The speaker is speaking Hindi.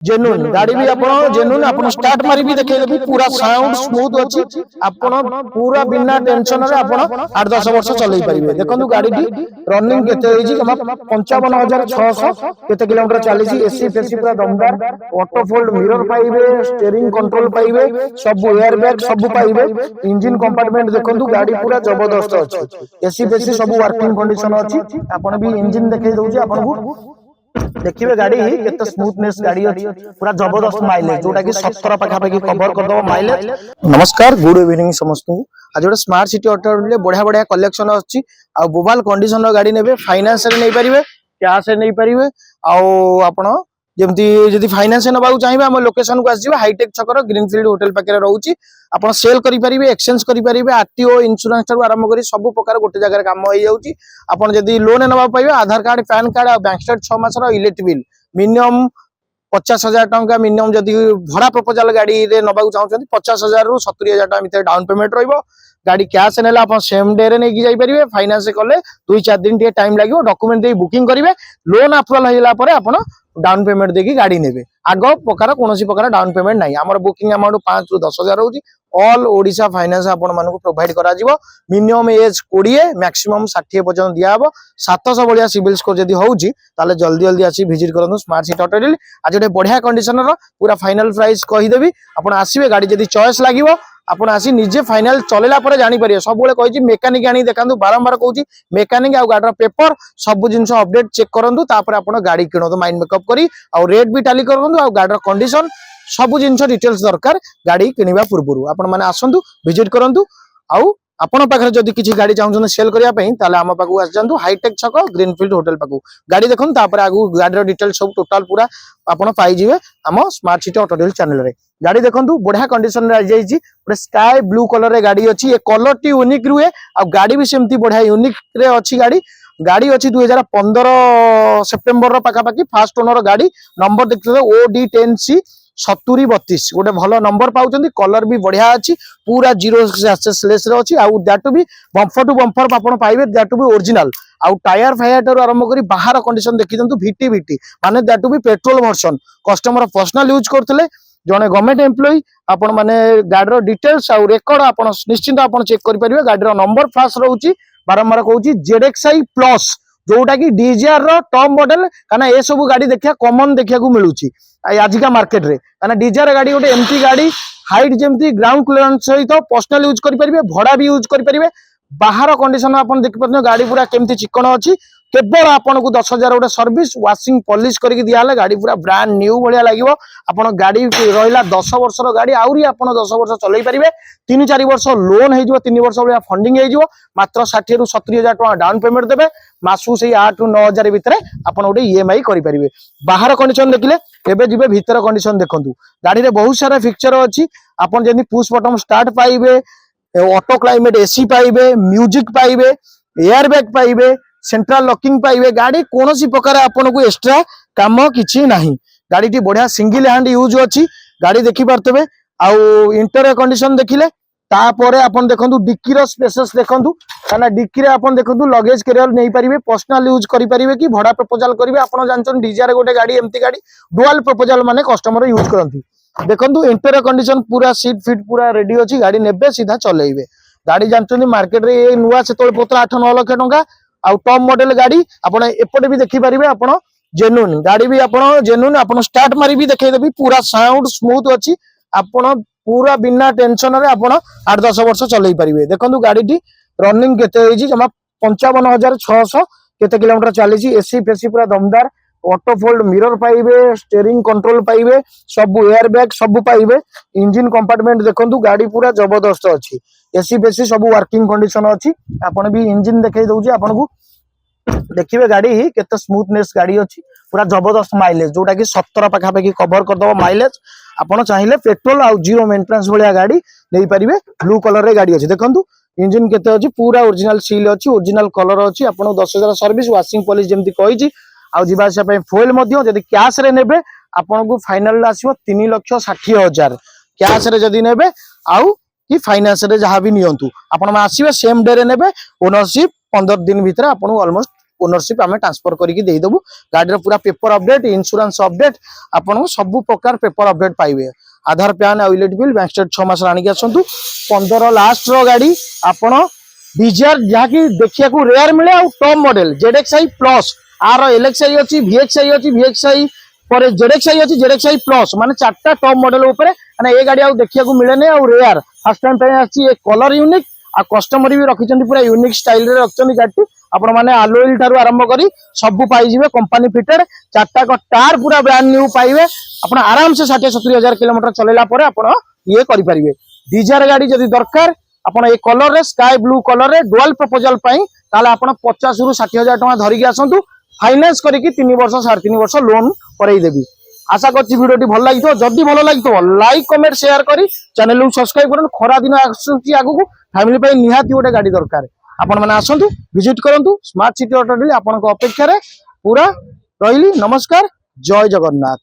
जेन्युइन गाड़ी भी आपण जेन्युइन आपण स्टार्ट मारी भी देखे देबी पूरा साउंड स्मूथ अछि आपण पूरा बिना टेंशन रे आपण 8-10 वर्ष चलै परिबे देखंतु गाड़ी डी रनिंग केते होईची जमा 55600 केते किलोमीटर चलीची एसी फेसी पूरा दमदार ऑटो फोल्ड मिरर पाइबे स्टीयरिंग कंट्रोल पाइबे सब एयर बैग सब पाइबे इंजन कंपार्टमेंट देखंतु गाड़ी पूरा जबरदस्त अछि एसी फेसी सब वर्किंग कंडीशन अछि आपण भी इंजन देखे दउची आपण को देखिए गाड़ी केते स्मूथनेस गाड़ी अछि पूरा जबरदस्त माइलेज जोटा कि 17 पाखा पाखी कवर कर दो माइलेज। नमस्कार गुड इवनिंग समस्त आज गोटे स्मार्ट सिटी ऑटो रे बढ़िया बढ़िया कलेक्शन अछि आ बोबाल कंडीशन रो गाड़ी नेबे फाइनेंस रे नै परिबे कैश रे नै परिबे आ आपण जेमती जदी फाइनेंस नबा चाहिबे हम लोकेशन को आसीबे हाईटेक छकर ग्रीनफील्ड होटल पाके रहउची आपण सेल करि परिबे एक्सचेंज करि परिबे आरटीओ इंश्योरेंस ठार आरंभ करी सब प्रकार गोटे जगह काम होई जाउची आपण जदी लोन नबा पाइबे आधार कार्ड पैन कार्ड आ बैंक स्टेटमेंट 6 मास रो इलेक्ट्रिक बिल मिनिमम 50,000 टंका मिनिमम जदी भड़ा प्रपोजल गाड़ी रे नबा चाहउछन 50,000 रु 70,000 टंका मिते डाउन पेमेंट रहइबो गाड़ी कैश नेला आपण सेम डे रे नै कि जाई परिबे फाइनेंस कले 2-4 दिन टे टाइम लागिवो डॉक्यूमेंट दे बुकिंग करिवे लोन अप्रूवल हैला परे आपण डाउन पेमेंट देकी गाड़ी नेबे आगो प्रकार कोनोसी प्रकार डाउन पेमेंट नाही हमर बुकिंग अमाउंट 5 रु 10,000 होउची ऑल ओडिशा फाइनेंस आपण मानको प्रोवाइड करा जिवो मिनिमम एज 20 मैक्सिमम 60 पर्यंत दिया हबो 700 बढ़िया सिविल स्कोर जदी होउची ताले जल्दी जल्दी आसी विजिट करनु स्मार्ट सिटी ऑटो डील आज गोटे बढ़िया कंडीशन रो पूरा फाइनल प्राइस कहि देबी आपण आसीबे गाड़ी जदी चॉइस लागिवो आपण आसी निजे फाइनल चलेला परे जानि परियो सब बेले कहिची मेकानिक आनी देखांतु बारंबार कहूची मेकानिक आ गाडीर पेपर सब जिंस अपडेट चेक करंतु तापर आपण गाड़ी किणो माइंड मेकअप करी आ रेट भी टाली करंतु आ गाडीर कंडीशन सब जिंस डिटेल्स दरकार गाड़ी किनिबा पूर्वरु आपण माने आसंतु विजिट करंतु आउ आपण पाखरे जदी किछि गाड़ी चाहउछन सेल करिया पई ताले हम पाखु आस जंतु हाईटेक छक ग्रीनफील्ड होटल पाखु गाड़ी देखन तापर आगु गाडीर डिटेल्स सब टोटल पूरा आपण पाई जिवे हम smart city auto deal channel रे गाड़ी देखंतु बढ़िया कंडीशन रे आ जाईची पूरा स्काई ब्लू कलर रे गाड़ी अछि ए कलर टी यूनिक रुए आ गाड़ी भी सेमती बढ़िया यूनिक रे अछि गाड़ी गाड़ी अछि 2015 सेप्टेम्बर रो पाखा पाखी फास्ट ओनर गाड़ी नंबर देखते OD10C 7032 गोटे भलो नंबर पाउचंदी कलर भी बढ़िया अछि पूरा जीरो एक्सेसलेस रे अछि आ that to be bumper to bumper आपण पाइबे दैट टू बी ओरिजिनल आ टायर फायर ठार आरंभ करी बाहर कंडीशन देखि दंतु VT माने that to be petrol version customer personal use करथले जने गवर्नमेंट एम्प्लॉय आपण माने गाडी रो डिटेल्स आ रेकॉर्ड आपण निश्चिंत आपण चेक करि परिबे गाडी रो नंबर फास्ट रहउची बारंबार कहउची ZXi प्लस जोटा कि डीजीआर रो टॉप मॉडल काना ए सब गाड़ी देखिया कॉमन देखिया को मिलुची आजिका मार्केट रे काना डीजीआर गाड़ी गोटे एमटी गाड़ी हाइट जेमती ग्राउंड क्लियरेंस सहित पर्सनल यूज करि परिबे भड़ा भी यूज करि परिबे बाहर कंडीशन आपण देखि परनो गाड़ी पूरा केमती चिकन अछि केवल आपन को 10,000 गोटे सर्विस वाशिंग पॉलिश करके दिया हले गाड़ी पूरा ब्रांड न्यू भलिया लागिवो आपण गाड़ी रहिला 10 वर्ष रो गाड़ी आउरी आपण 10 वर्ष चलै परिबे 3-4 वर्ष लोन हे जिवो 3 वर्ष भलिया फंडिंग हे जिवो मात्र 60 रु 70,000 टका डाउन पेमेंट देबे मासु से 8 रु 9,000 भितरे आपण गोटे ईएमआई करि परिबे बाहर कंडीशन देखिले एबे जिबे भीतर कंडीशन देखंतु गाड़ी रे बहुत सारा फिक्चर अछि आपण जेनी पुश बटन स्टार्ट पाइबे ऑटो क्लाइमेट एसी पाइबे म्यूजिक पाइबे एयर बैग पाइबे सेंट्रल लॉकिंग पाइबे गाड़ी कोनोसी प्रकार आपन को एक्स्ट्रा काम किछि नाही गाड़ी टी बढ़िया सिंगल हैंड यूज अछि गाड़ी देखि परतबे आ इंटीरियर कंडीशन देखिले तापरे आपन देखंतु डिक्की रो स्पेसेस देखंतु काना डिक्की रे आपन देखंतु लगेज कैरियर नै परिबे पर्सनल यूज करि परिबे कि भड़ा प्रपोजल करिवे आपन जानचन डीजीआर गोटे गाड़ी एमती गाड़ी डुअल प्रपोजल माने कस्टमर यूज करंती देखंतु इंटीरियर कंडीशन पूरा सीट फिट पूरा रेडी अछि गाड़ी नेबे सीधा चलेइबे गाड़ी जानचन मार्केट रे ए नुवा सेतोल पत्र 8-9 लाख टंका आ टॉप मॉडल गाड़ी आपण एपटे भी देखि परिबे आपण जेन्युइन गाड़ी भी आपण जेन्युइन आपण स्टार्ट मारी भी देखै देबी पूरा साउंड स्मूथ अछि आपण पूरा बिना टेंशन रे आपण 8-10 वर्ष चलै परिबे देखंतु गाड़ी टी रनिंग केते होईची जमा 55,600 केते किलोमीटर चलीची एसी फेसी पूरा दमदार ऑटो फोल्ड मिरर पाइबे स्टीयरिंग कंट्रोल पाइबे सब एयर बैग सब पाइबे इंजन कंपार्टमेंट देखंतु गाड़ी पूरा जबरदस्त अछि एसी बेसी सब वर्किंग कंडीशन अछि आपण भी इंजन देखै दउची आपण को देखिबे गाड़ी केते स्मूथनेस गाड़ी अछि पूरा जबरदस्त माइलेज जोटा कि 17 पाखा पाखी कवर कर दबो माइलेज आपण चाहिए पेट्रोल आ जीरो मेंटेनेंस भलिया गाड़ी नै परिबे ब्लू कलर रे गाड़ी अछि देखंतु इंजन केते अछि पूरा ओरिजिनल सील अछि ओरिजिनल कलर अछि आपण 10,000 सर्विस वाशिंग पॉलिश जेमती कहिची आ जीवासा पे फोइल मध्ये जदी कैश रे नेबे आपण को फाइनल आसीबो 3,60,000 कैश रे जदी नेबे आउ कि फाइनेंस रे जहा भी नियंतु आपण आसीबे सेम डे रे नेबे ओनरशिप 15 दिन भीतर आपण ऑलमोस्ट ओनरशिप आम ट्रांसफर करके देदेबू गाड़ी पूरा पेपर अपडेट इंश्योरेंस अपडेट आपको सब प्रकार पेपर अपडेट पाइबे Aadhaar PAN electric bill bank state 6 मास आनिक आसतु 15 लास्ट रो गाड़ी आपण डिजार जहाँकि देखिया रेयर मिले आ टॉप मॉडल ZXi प्लस आर LXi अच्छी VXi अच्छी VXi पर ZXi अच्छी ZXi प्लस माने 4टा टॉप मॉडल ऊपर माने ए गाड़ी आ देखिया मिले नहीं आ रेयर फर्स्ट टाइम पे आछि ए कलर यूनिक आ कस्टमर भी रखिछन्ती पूरा यूनिक स्टाइल रे रखछन्ती गाड़ी आपण माने अलोइल ठारू आरंभ करी सब पाई जिवे कंपनी फिटेड 4टा को टायर पूरा ब्रांड न्यू पाइबे आपण आराम से 60-70 हजार किलोमीटर चलेला परे आपण ये करि परिबे डिजार गाड़ी जदी दरकार आपण ए कलर रे स्काई ब्लू कलर रे डुअल प्रपोजल पई ताले आपण 50 रु 60 हजार टका धरिकी आसंतु फाइनेंस करके 3 वर्ष 3.5 वर्ष लोन करई देबी आशा करछि वीडियोटी भल लागितो जदी भल लागितो लाइक कमेंट शेयर करी चैनल को सब्सक्राइब करन खरा दिन आसुची आगु को फैमिली पई निहाती गोटे गाड़ी दरकार आपण माने आसंतु विजिट करंतु स्मार्ट सिटी ऑटो डील आपण को अपेक्षा रे पूरा रहिली नमस्कार जय जगन्नाथ।